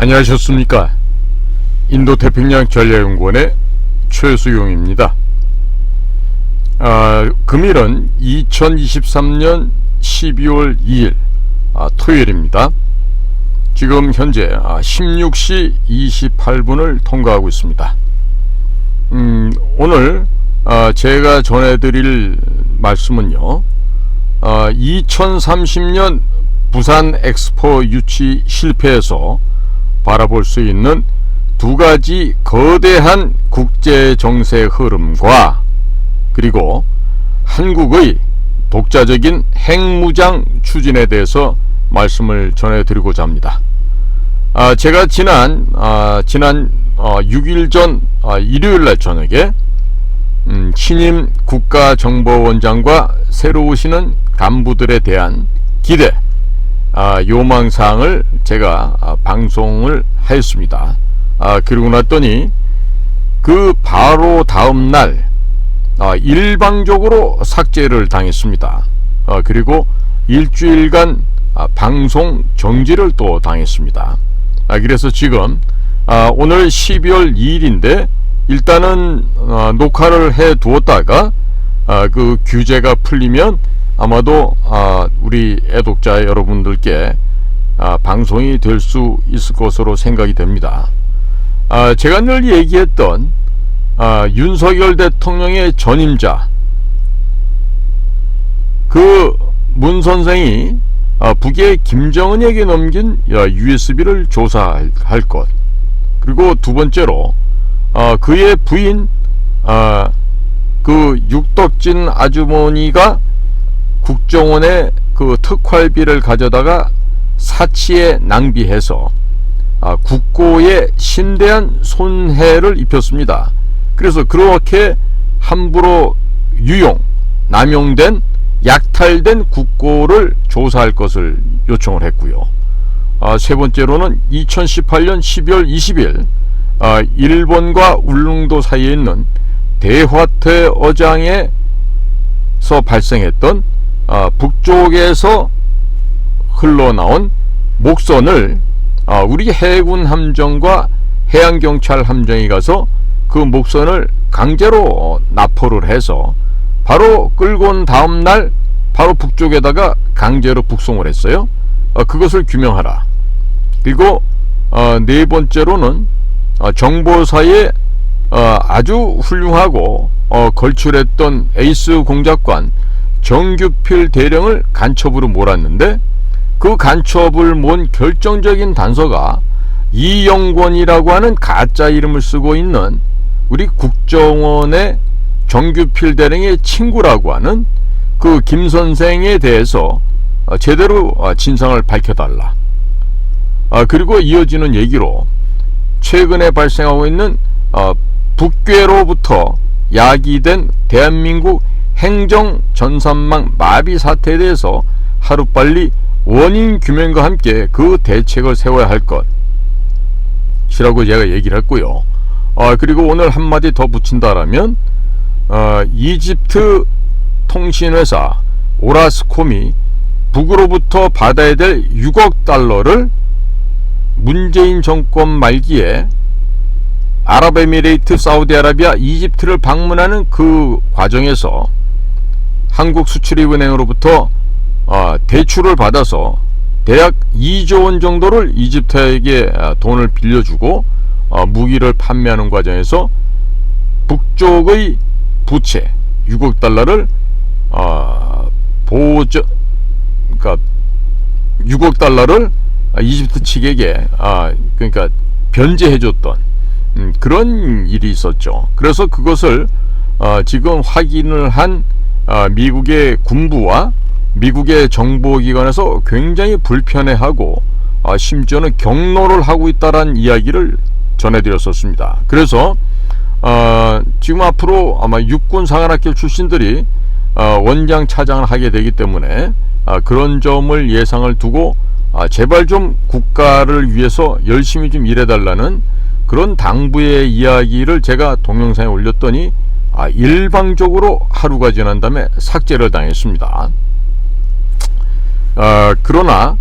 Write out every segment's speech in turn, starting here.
안녕하셨습니까? 인도태평양 전략연구원의 최수용입니다. 금일은 2023년 12월 2일 토요일입니다. 지금 현재 16시 28분을 통과하고 있습니다. 오늘 제가 전해드릴 말씀은요, 2030년 부산 엑스포 유치 실패에서 바라볼 수 있는 두 가지 거대한 국제 정세 흐름과 그리고 한국의 독자적인 핵무장 추진에 대해서 말씀을 전해드리고자 합니다. 제가 지난 6일 전 일요일날 저녁에 신임 국가정보원장과 새로 오시는 간부들에 대한 기대, 요망사항을 제가 방송을 하였습니다. 그리고 났더니 그 바로 다음날 일방적으로 삭제를 당했습니다. 그리고 일주일간 방송 정지를 또 당했습니다. 그래서 지금 오늘 12월 2일인데 일단은 녹화를 해 두었다가 그 규제가 풀리면 아마도 우리 애독자 여러분들께 방송이 될 수 있을 것으로 생각이 됩니다. 제가 늘 얘기했던 윤석열 대통령의 전임자 그 문 선생이 북의 김정은에게 넘긴 USB를 조사할 것, 그리고 두 번째로 그의 부인 그 육덕진 아주머니가 국정원의 그 특활비를 가져다가 사치에 낭비해서 국고에 심대한 손해를 입혔습니다. 그래서 그렇게 함부로 남용된 약탈된 국고를 조사할 것을 요청을 했고요. 세 번째로는 2018년 12월 20일 일본과 울릉도 사이에 있는 대화태 어장에서 발생했던 북쪽에서 흘러나온 목선을 우리 해군 함정과 해양경찰 함정이 가서 그 목선을 강제로 납포를 해서 바로 끌고 온 다음날 바로 북쪽에다가 강제로 북송을 했어요. 그것을 규명하라. 그리고 네 번째로는 정보사에 아주 훌륭하고 걸출했던 에이스 공작관 정규필 대령을 간첩으로 몰았는데 그 간첩을 모은 결정적인 단서가 이영권이라고 하는 가짜 이름을 쓰고 있는 우리 국정원의 정규필 대령의 친구라고 하는 그 김 선생에 대해서 제대로 진상을 밝혀달라. 그리고 이어지는 얘기로 최근에 발생하고 있는 북괴로부터 야기된 대한민국 행정 전산망 마비 사태에 대해서 하루빨리 원인 규명과 함께 그 대책을 세워야 할 것이라고 제가 얘기를 했고요. 그리고 오늘 한마디 더 붙인다라면 이집트 통신회사 오라스콤이 북으로부터 받아야 될 6억 달러를 문재인 정권 말기에 아랍에미레이트, 사우디아라비아, 이집트를 방문하는 그 과정에서 한국수출입은행으로부터 대출을 받아서 대략 2조 원 정도를 이집트에게 돈을 빌려주고 무기를 판매하는 과정에서 북쪽의 부채 6억 달러를 그러니까 6억 달러를 이집트 측에게 그러니까 변제해줬던 그런 일이 있었죠. 그래서 그것을 지금 확인을 한 미국의 군부와 미국의 정보기관에서 굉장히 불편해하고 심지어는 경로를 하고 있다는 이야기를 전해드렸었습니다. 그래서 지금 앞으로 아마 육군 사관학교 출신들이 원장 차장을 하게 되기 때문에 그런 점을 예상을 두고 제발 좀 국가를 위해서 열심히 좀 일해달라는 그런 당부의 이야기를 제가 동영상에 올렸더니 일방적으로 하루가 지난 다음에 삭제를 당했습니다. 그러나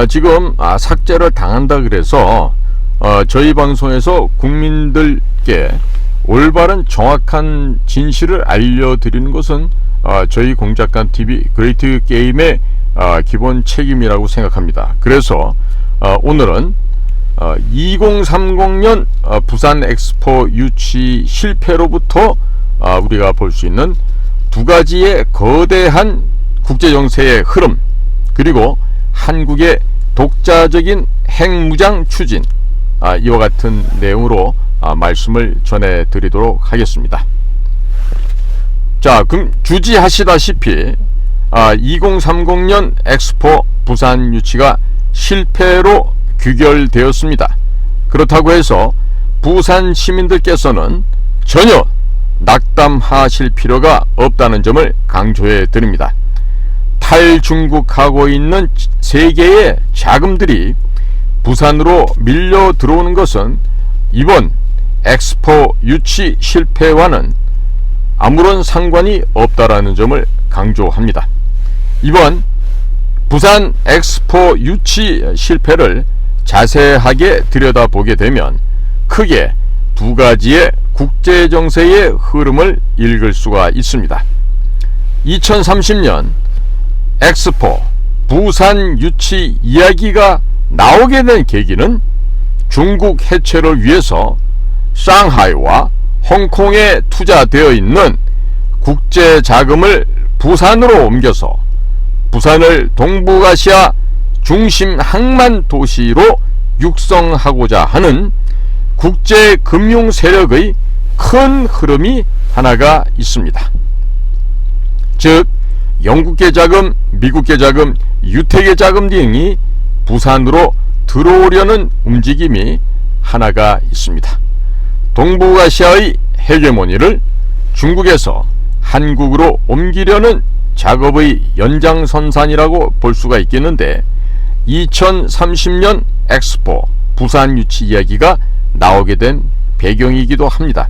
지금 삭제를 당한다 그래서 저희 방송에서 국민들께 올바른 정확한 진실을 알려드리는 것은 저희 공작관TV 그레이트 게임의 기본 책임이라고 생각합니다. 그래서 오늘은 2030년 부산 엑스포 유치 실패로부터 우리가 볼 수 있는 두 가지의 거대한 국제정세의 흐름, 그리고 한국의 독자적인 핵무장 추진, 이와 같은 내용으로 말씀을 전해드리도록 하겠습니다. 자, 그럼 주지하시다시피 2030년 엑스포 부산 유치가 실패로 규결되었습니다. 그렇다고 해서 부산 시민들께서는 전혀 낙담하실 필요가 없다는 점을 강조해 드립니다. 탈중국하고 있는 세계의 자금들이 부산으로 밀려 들어오는 것은 이번 엑스포 유치 실패와는 아무런 상관이 없다라는 점을 강조합니다. 이번 부산 엑스포 유치 실패를 자세하게 들여다보게 되면 크게 두 가지의 국제정세의 흐름을 읽을 수가 있습니다. 2030년 엑스포 부산 유치 이야기가 나오게 된 계기는 중국 해체를 위해서 상하이와 홍콩에 투자되어 있는 국제 자금을 부산으로 옮겨서 부산을 동북아시아 중심 항만 도시로 육성하고자 하는 국제 금융 세력의 큰 흐름이 하나가 있습니다. 즉 영국계 자금, 미국계 자금, 유태계 자금 등이 부산으로 들어오려는 움직임이 하나가 있습니다. 동북아시아의 헤게모니를 중국에서 한국으로 옮기려는 작업의 연장선상이라고 볼 수가 있겠는데, 2030년 엑스포 부산 유치 이야기가 나오게 된 배경이기도 합니다.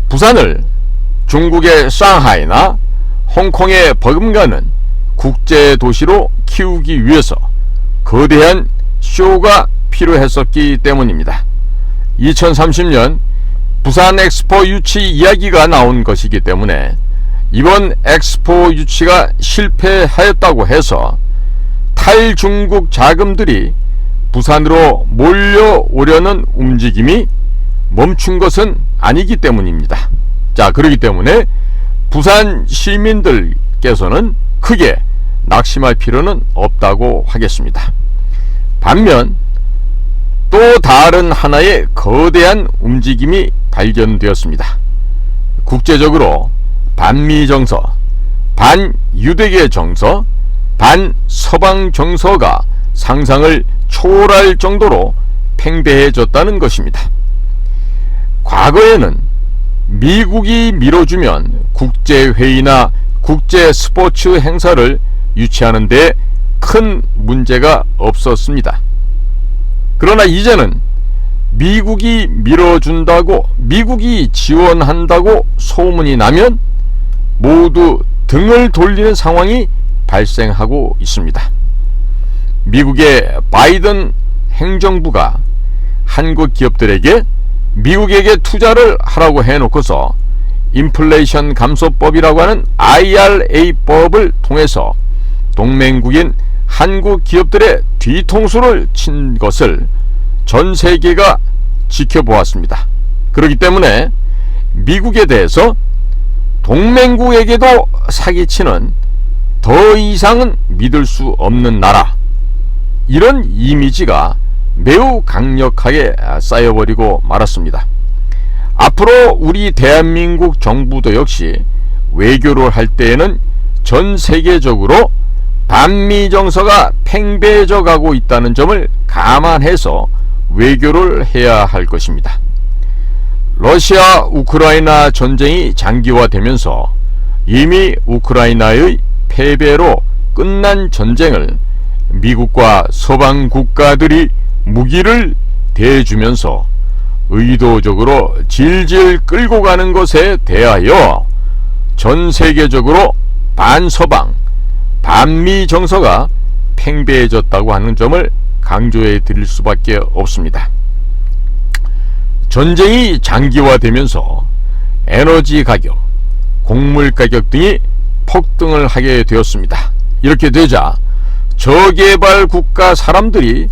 부산을 중국의 상하이나 홍콩에 버금가는 국제 도시로 키우기 위해서 거대한 쇼가 필요했었기 때문입니다. 2030년 부산 엑스포 유치 이야기가 나온 것이기 때문에 이번 엑스포 유치가 실패하였다고 해서 탈중국 자금들이 부산으로 몰려오려는 움직임이 멈춘 것은 아니기 때문입니다. 자, 그렇기 때문에 부산 시민들께서는 크게 낙심할 필요는 없다고 하겠습니다. 반면 또 다른 하나의 거대한 움직임이 발견되었습니다. 국제적으로 반미 정서, 반유대계 정서, 반서방 정서가 상상을 초월할 정도로 팽배해졌다는 것입니다. 과거에는 미국이 밀어주면 국제회의나 국제 스포츠 행사를 유치하는 데 큰 문제가 없었습니다. 그러나 이제는 미국이 밀어준다고, 미국이 지원한다고 소문이 나면 모두 등을 돌리는 상황이 발생하고 있습니다. 미국의 바이든 행정부가 한국 기업들에게 미국에게 투자를 하라고 해놓고서 인플레이션 감소법이라고 하는 IRA법을 통해서 동맹국인 한국 기업들의 뒤통수를 친 것을 전 세계가 지켜보았습니다. 그렇기 때문에 미국에 대해서 동맹국에게도 사기치는 더 이상은 믿을 수 없는 나라, 이런 이미지가 매우 강력하게 쌓여버리고 말았습니다. 앞으로 우리 대한민국 정부도 역시 외교를 할 때에는 전 세계적으로 반미 정서가 팽배해져 가고 있다는 점을 감안해서 외교를 해야 할 것입니다. 러시아 우크라이나 전쟁이 장기화되면서 이미 우크라이나의 패배로 끝난 전쟁을 미국과 서방 국가들이 무기를 대주면서 의도적으로 질질 끌고 가는 것에 대하여 전 세계적으로 반서방, 반미 정서가 팽배해졌다고 하는 점을 강조해 드릴 수밖에 없습니다. 전쟁이 장기화되면서 에너지 가격, 곡물 가격 등이 폭등을 하게 되었습니다. 이렇게 되자 저개발 국가 사람들이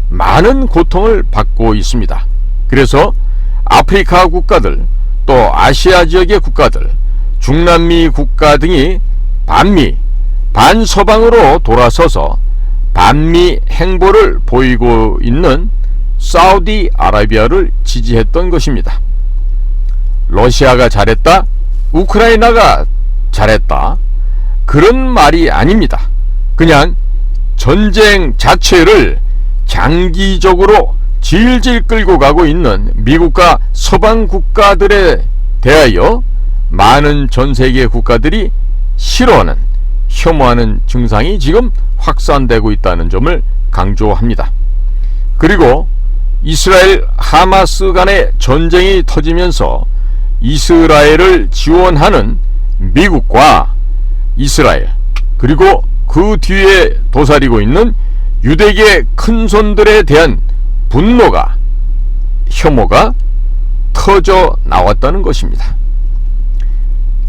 많은 고통을 받고 있습니다. 그래서 아프리카 국가들, 또 아시아 지역의 국가들, 중남미 국가 등이 반미, 반서방으로 돌아서서 반미 행보를 보이고 있는 사우디아라비아를 지지했던 것입니다. 러시아가 잘했다, 우크라이나가 잘했다, 그런 말이 아닙니다. 그냥 전쟁 자체를 장기적으로 질질 끌고 가고 있는 미국과 서방 국가들에 대하여 많은 전세계 국가들이 싫어하는, 혐오하는 증상이 지금 확산되고 있다는 점을 강조합니다. 그리고 이스라엘 하마스 간의 전쟁이 터지면서 이스라엘을 지원하는 미국과 이스라엘, 그리고 그 뒤에 도사리고 있는 유대계 큰손들에 대한 분노가, 혐오가 터져 나왔다는 것입니다.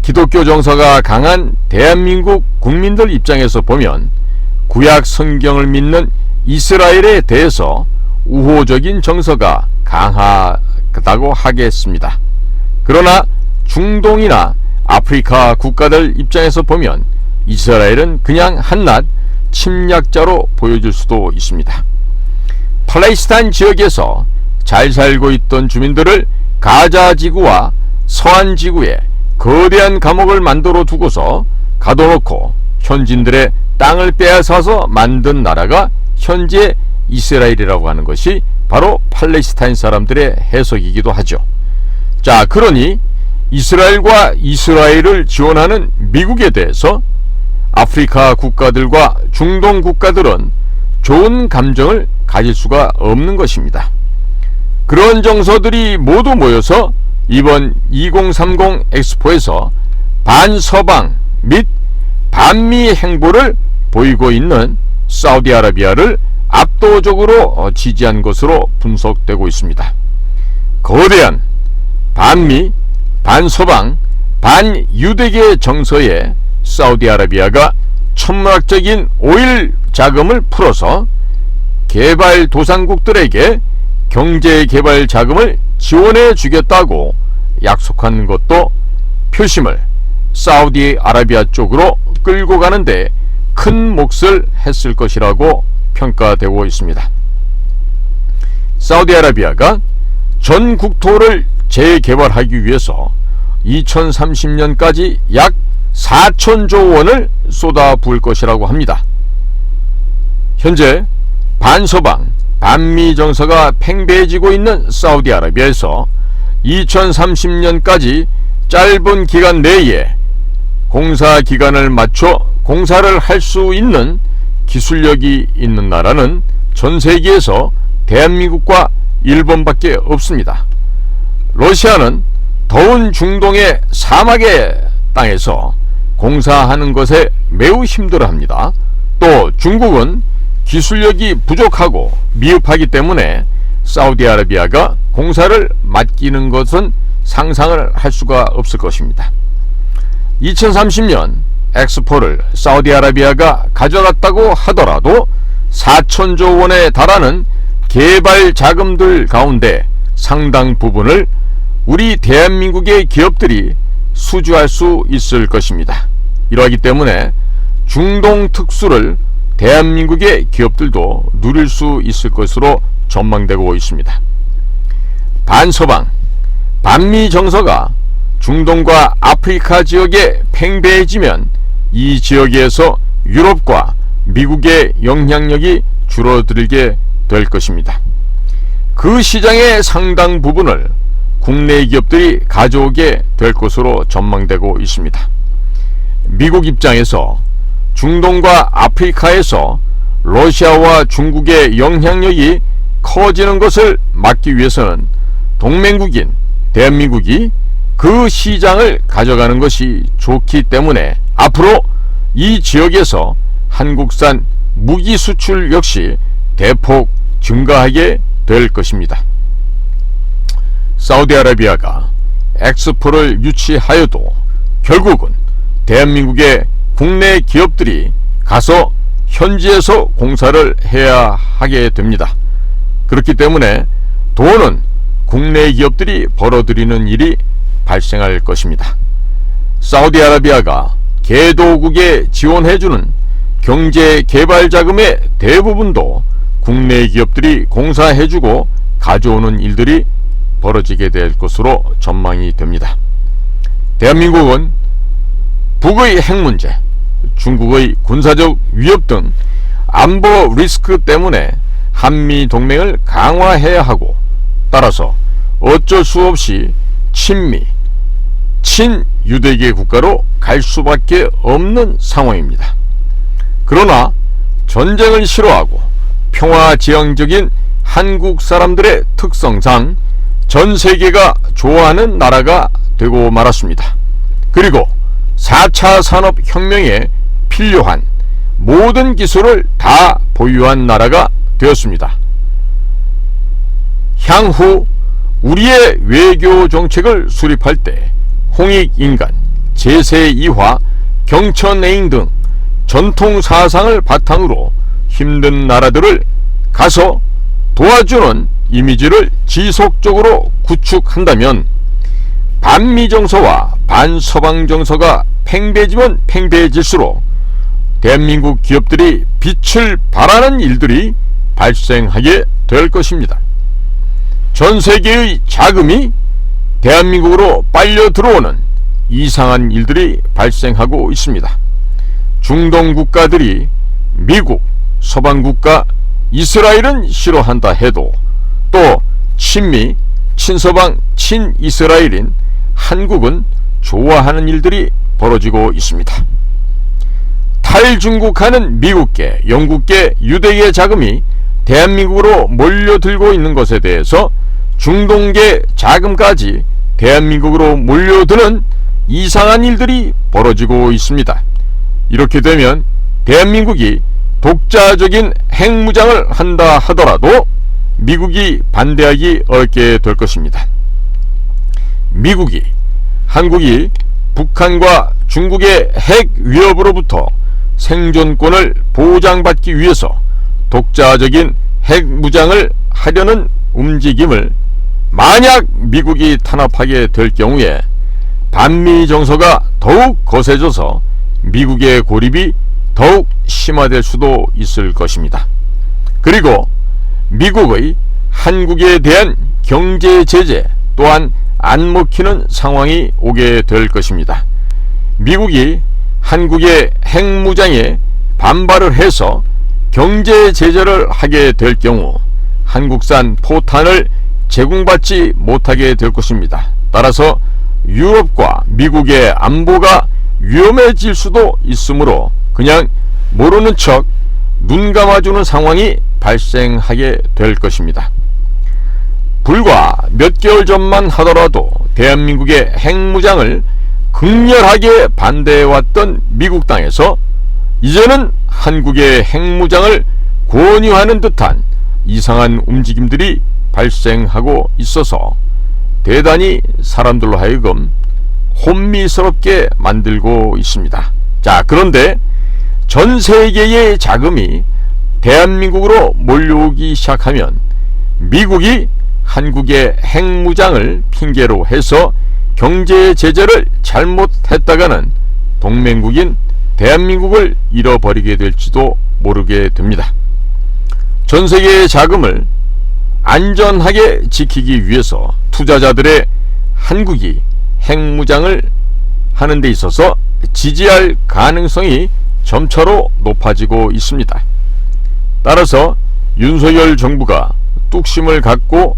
기독교 정서가 강한 대한민국 국민들 입장에서 보면 구약 성경을 믿는 이스라엘에 대해서 우호적인 정서가 강하다고 하겠습니다. 그러나 중동이나 아프리카 국가들 입장에서 보면 이스라엘은 그냥 한낱 침략자로 보여질 수도 있습니다. 팔레스타인 지역에서 잘 살고 있던 주민들을 가자 지구와 서한 지구에 거대한 감옥을 만들어 두고서 가둬놓고 현지인들의 땅을 빼앗아서 만든 나라가 현재 이스라엘이라고 하는 것이 바로 팔레스타인 사람들의 해석이기도 하죠. 자, 그러니 이스라엘과 이스라엘을 지원하는 미국에 대해서 아프리카 국가들과 중동 국가들은 좋은 감정을 가질 수가 없는 것입니다. 그런 정서들이 모두 모여서 이번 2030 엑스포에서 반서방 및 반미 행보를 보이고 있는 사우디아라비아를 압도적으로 지지한 것으로 분석되고 있습니다. 거대한 반미, 반서방, 반유대계 정서에 사우디아라비아가 천문학적인 오일 자금을 풀어서 개발도상국들에게 경제개발 자금을 지원해 주겠다고 약속한 것도 표심을 사우디아라비아 쪽으로 끌고 가는데 큰 몫을 했을 것이라고 평가되고 있습니다. 사우디아라비아가 전 국토를 재개발하기 위해서 2030년까지 약 4천조 원을 쏟아부을 것이라고 합니다. 현재 반서방, 반미 정서가 팽배해지고 있는 사우디아라비아에서 2030년까지 짧은 기간 내에 공사 기간을 맞춰 공사를 할 수 있는 기술력이 있는 나라는 전 세계에서 대한민국과 일본밖에 없습니다. 러시아는 더운 중동의 사막의 땅에서 공사하는 것에 매우 힘들어합니다. 또 중국은 기술력이 부족하고 미흡하기 때문에 사우디아라비아가 공사를 맡기는 것은 상상을 할 수가 없을 것입니다. 2030년 엑스포를 사우디아라비아가 가져갔다고 하더라도 4천조 원에 달하는 개발 자금들 가운데 상당 부분을 우리 대한민국의 기업들이 수주할 수 있을 것입니다. 이러하기 때문에 중동 특수를 대한민국의 기업들도 누릴 수 있을 것으로 전망되고 있습니다. 반서방, 반미 정서가 중동과 아프리카 지역에 팽배해지면 이 지역에서 유럽과 미국의 영향력이 줄어들게 될 것입니다. 그 시장의 상당 부분을 국내 기업들이 가져오게 될 것으로 전망되고 있습니다. 미국 입장에서 중동과 아프리카에서 러시아와 중국의 영향력이 커지는 것을 막기 위해서는 동맹국인 대한민국이 그 시장을 가져가는 것이 좋기 때문에 앞으로 이 지역에서 한국산 무기 수출 역시 대폭 증가하게 될 것입니다. 사우디아라비아가 엑스포를 유치하여도 결국은 대한민국의 국내 기업들이 가서 현지에서 공사를 해야 하게 됩니다. 그렇기 때문에 돈은 국내 기업들이 벌어들이는 일이 발생할 것입니다. 사우디아라비아가 개도국에 지원해주는 경제개발자금의 대부분도 국내 기업들이 공사해주고 가져오는 일들이 벌어지게 될 것으로 전망이 됩니다. 대한민국은 북의 핵 문제, 중국의 군사적 위협 등 안보 리스크 때문에 한미 동맹을 강화해야 하고, 따라서 어쩔 수 없이 친미, 친유대계 국가로 갈 수밖에 없는 상황입니다. 그러나 전쟁을 싫어하고 평화지향적인 한국 사람들의 특성상 전 세계가 좋아하는 나라가 되고 말았습니다. 그리고 4차 산업혁명에 필요한 모든 기술을 다 보유한 나라가 되었습니다. 향후 우리의 외교 정책을 수립할 때 홍익인간, 제세이화, 경천애인 등 전통 사상을 바탕으로 힘든 나라들을 가서 도와주는 이미지를 지속적으로 구축한다면 반미 정서와 반서방 정서가 팽배해지면 팽배해질수록 대한민국 기업들이 빛을 발하는 일들이 발생하게 될 것입니다. 전 세계의 자금이 대한민국으로 빨려 들어오는 이상한 일들이 발생하고 있습니다. 중동 국가들이 미국, 서방 국가, 이스라엘은 싫어한다 해도 또 친미, 친서방, 친이스라엘인 한국은 좋아하는 일들이 벌어지고 있습니다. 탈중국하는 미국계, 영국계, 유대계 자금이 대한민국으로 몰려들고 있는 것에 대해서 중동계 자금까지 대한민국으로 몰려드는 이상한 일들이 벌어지고 있습니다. 이렇게 되면 대한민국이 독자적인 핵무장을 한다 하더라도 미국이 반대하기 어렵게 될 것입니다. 미국이 한국이 북한과 중국의 핵 위협으로부터 생존권을 보장받기 위해서 독자적인 핵무장을 하려는 움직임을 만약 미국이 탄압하게 될 경우에 반미 정서가 더욱 거세져서 미국의 고립이 더욱 심화될 수도 있을 것입니다. 그리고 미국의 한국에 대한 경제 제재 또한 안 먹히는 상황이 오게 될 것입니다. 미국이 한국의 핵무장에 반발을 해서 경제 제재를 하게 될 경우 한국산 포탄을 제공받지 못하게 될 것입니다. 따라서 유럽과 미국의 안보가 위험해질 수도 있으므로 그냥 모르는 척 눈 감아주는 상황이 발생하게 될 것입니다. 불과 몇 개월 전만 하더라도 대한민국의 핵무장을 극렬하게 반대해왔던 미국 땅에서 이제는 한국의 핵무장을 권유하는 듯한 이상한 움직임들이 발생하고 있어서 대단히 사람들로 하여금 혼미스럽게 만들고 있습니다. 자, 그런데 전 세계의 자금이 대한민국으로 몰려오기 시작하면 미국이 한국의 핵무장을 핑계로 해서 경제 제재를 잘못했다가는 동맹국인 대한민국을 잃어버리게 될지도 모르게 됩니다. 전 세계의 자금을 안전하게 지키기 위해서 투자자들의 한국이 핵무장을 하는 데 있어서 지지할 가능성이 점차로 높아지고 있습니다. 따라서 윤석열 정부가 뚝심을 갖고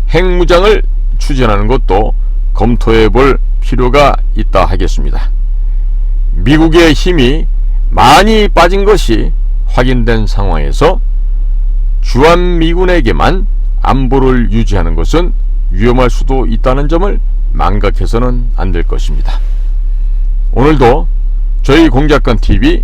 핵무장을 추진하는 것도 검토해 볼 필요가 있다 하겠습니다. 미국의 힘이 많이 빠진 것이 확인된 상황에서 주한미군에게만 안보를 유지하는 것은 위험할 수도 있다는 점을 망각해서는 안 될 것입니다. 오늘도 저희 공작관TV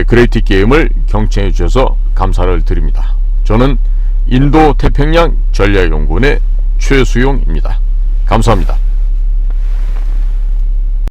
그레이티 게임을 경청해 주셔서 감사를 드립니다. 저는 인도 태평양 전략연구원의 최수용입니다. 감사합니다.